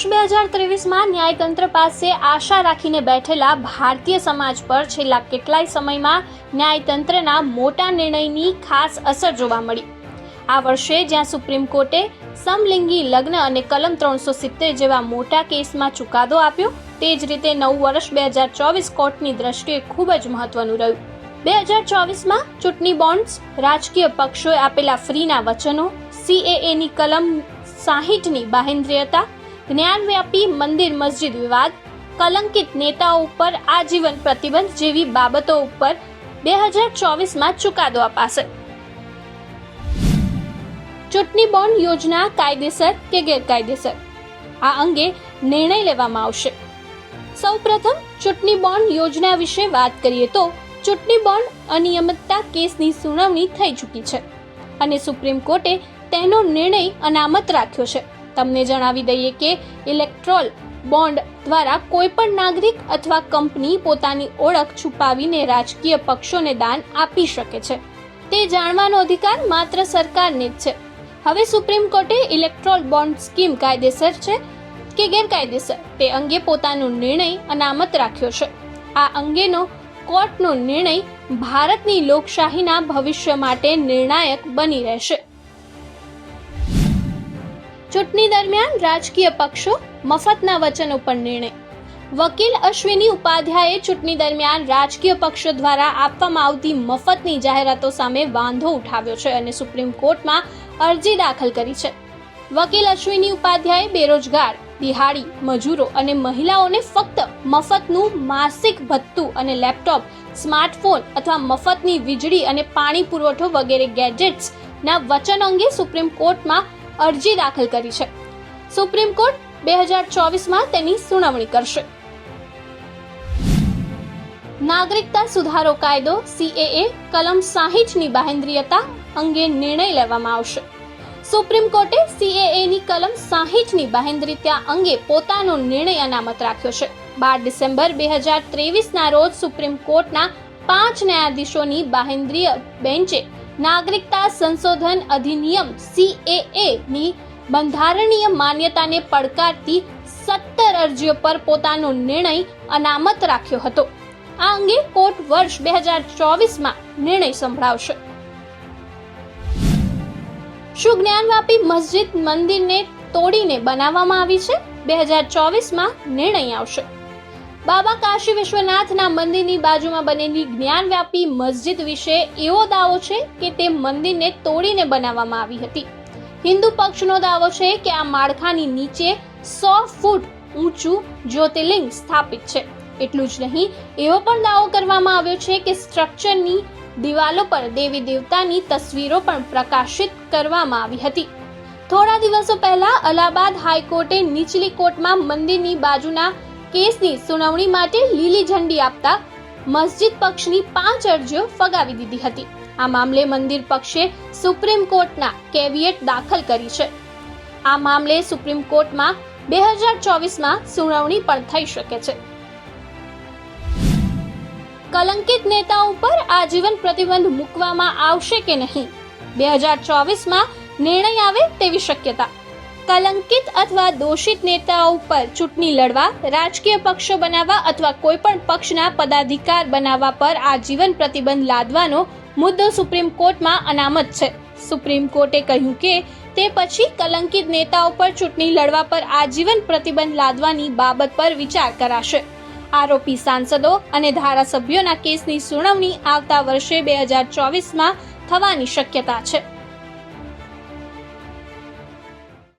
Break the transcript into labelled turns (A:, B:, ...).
A: વર્ષ 2023માં ન્યાયતંત્ર પાસે આશા રાખીને બેઠેલા ભારતીય સમાજ પર છેલ્લા કેટલાય સમયમાં ન્યાયતંત્રના મોટા નિર્ણયની ખાસ અસર જોવા મળી. આ વર્ષે જ્યાં સુપ્રીમ કોર્ટે સમલિંગી લગ્ન અને કલમ 370 જેવા મોટા કેસમાં ચુકાદો આપ્યો, તે જ રીતે નવું વર્ષ 2024 કોર્ટની દ્રષ્ટિએ ખૂબ જ મહત્વનું રહ્યું. 2024માં ચૂંટણી બોન્ડ્સ, રાજકીય પક્ષોએ આપેલા ફ્રીના વચનો, CAAની કલમ 60ની બાહેંધ્રિયતા, જ્ઞાનવ્યાપી મંદિર મસ્જિદ વિવાદ, કલંકિત નેતાઓ ઉપર આજીવન પ્રતિબંધ જેવી બાબતો ઉપર 2024માં ચુકાદો અપાશે. ચૂંટણી બોન્ડ યોજના કાયદેસર કે ગેરકાયદેસર, આ અંગે નિર્ણય લેવામાં આવશે. સૌપ્રથમ ચૂંટણી બોન્ડ યોજના વિશે વાત કરીએ તો ચૂંટણી બોન્ડ અનિયમિતતા કેસની સુનાવણી થઈ ચૂકી છે અને સુપ્રીમ કોર્ટે તેનો નિર્ણય અનામત રાખ્યો છે. તમને જણાવી દઈએ કે ઇલેક્ટ્રોલ બોન્ડ દ્વારા કોઈ પણ નાગરિક અથવા કંપની પોતાની ઓળખ છુપાવીને રાજકીય પક્ષોને દાન આપી શકે છે. તે જાણવાનો અધિકાર માત્ર સરકારને જ છે. હવે સુપ્રીમ કોર્ટે ઇલેક્ટ્રોલ બોન્ડ સ્કીમ કાયદેસર છે કે ગેરકાયદેસર તે અંગે પોતાનો નિર્ણય અનામત રાખ્યો છે. આ અંગેનો કોર્ટનો નિર્ણય ભારતની લોકશાહીના ભવિષ્ય માટે નિર્ણાયક બની રહેશે. ચૂંટણી દરમિયાન રાજકીય પક્ષો મફતના વચનો પર નિર્ણય. વકીલ અશ્વિની ઉપાધ્યાયે ચૂંટણી દરમિયાન રાજકીય પક્ષો દ્વારા આપવામાં આવતી મફતની જાહેરાતો સામે વાંધો ઉઠાવ્યો છે અને સુપ્રીમ કોર્ટમાં અરજી દાખલ કરી છે. વકીલ અશ્વિની ઉપાધ્યાયે બેરોજગાર, દિહાડી મજૂરો અને મહિલાઓને ફક્ત મફતનું માસિક ભથ્થું અને લેપટોપ, સ્માર્ટફોન અથવા મફતની વીજળી અને પાણી પુરવઠો વગેરે ગેજેટ્સના વચન અંગે સુપ્રીમ કોર્ટમાં અરજી દાખલ કરી છે. સુપ્રીમ કોર્ટ 2024માં તેની સુનાવણી કરશે. નાગરિકતા સુધારો કાયદો CAA કલમ 60ની બાહેંધ્રિયતા અંગે નિર્ણય લેવામાં આવશે. સુપ્રીમ કોર્ટે CAAની કલમ 60ની બાહેંધ્રિયતા અંગે પોતાનો નિર્ણય અનામત રાખ્યો છે. 12 ડિસેમ્બર 2023ના રોજ સુપ્રીમ કોર્ટના 5 ન્યાયાધીશોની બાહેંધ્રિય બેન્ચે નાગરિકતા સંશોધન અધિનિયમ CAAની બંધારણીય માન્યતાને પડકારતી 17 અરજીઓ પર પોતાનો નિર્ણય અનામત રાખ્યો હતો. આ અંગે કોર્ટ વર્ષ 2024માં નિર્ણય સંભળાવશે. શું જ્ઞાનવ્યાપી મસ્જિદ મંદિરને તોડીને બનાવવામાં આવી છે? 2024માં નિર્ણય આવશે. બાબા કાશી વિશ્વનાથના મંદિરની બાજુમાં બનેલી જ્ઞાનવ્યાપી મસ્જિદ વિશે એવો દાવો છે કે તે મંદિરને તોડીને બનાવવામાં આવી હતી. હિન્દુ પક્ષનો દાવો છે કે આ માળખાની નીચે 100 ફૂટ ઊંચું જ્યોતિર્લિંગ સ્થાપિત છે. એટલું જ નહીં, એવો પણ દાવો કરવામાં આવ્યો છે કે સ્ટ્રક્ચરની દિવાલો પર દેવી દેવતાની તસવીરો પણ પ્રકાશિત કરવામાં આવી હતી. થોડા દિવસો પહેલા અલ્હાબાદ હાઈકોર્ટે નીચલી કોર્ટમાં મંદિરની બાજુના કેસની સુનાવણી માટે લીલી ઝંડી આપતા મસ્જિદ પક્ષની 5 અરજીઓ ફગાવી દીધી હતી. આ મામલે મંદિર પક્ષે સુપ્રીમ કોર્ટના કેવિયેટ દાખલ કરી છે. આ મામલે સુપ્રીમ કોર્ટમાં 2024માં સુનાવણી પણ થઈ શકે છે. કલંકિત નેતાઓ પર આજીવન પ્રતિબંધ મૂકવામાં આવશે કે નહીં? 2024માં નિર્ણય આવે તેવી શક્યતા. કલંકિત અથવા દોષિત નેતાઓ પર ચૂંટણી લડવા, રાજકીય પક્ષો બનાવવા અથવા કોઈ પણ પક્ષના પદાધિકાર બનાવવા પર આજીવન પ્રતિબંધ લાદવાનો મુદ્દો સુપ્રીમ કોર્ટમાં અનામત છે. સુપ્રીમ કોર્ટે કહ્યું કે તે પછી કલંકિત નેતાઓ પર ચૂંટણી લડવા પર આજીવન પ્રતિબંધ લાદવાની બાબત પર વિચાર કરાશે. આરોપી સાંસદો અને ધારાસભ્યોના કેસની સુનાવણી આવતા વર્ષે 2024માં થવાની શક્યતા છે.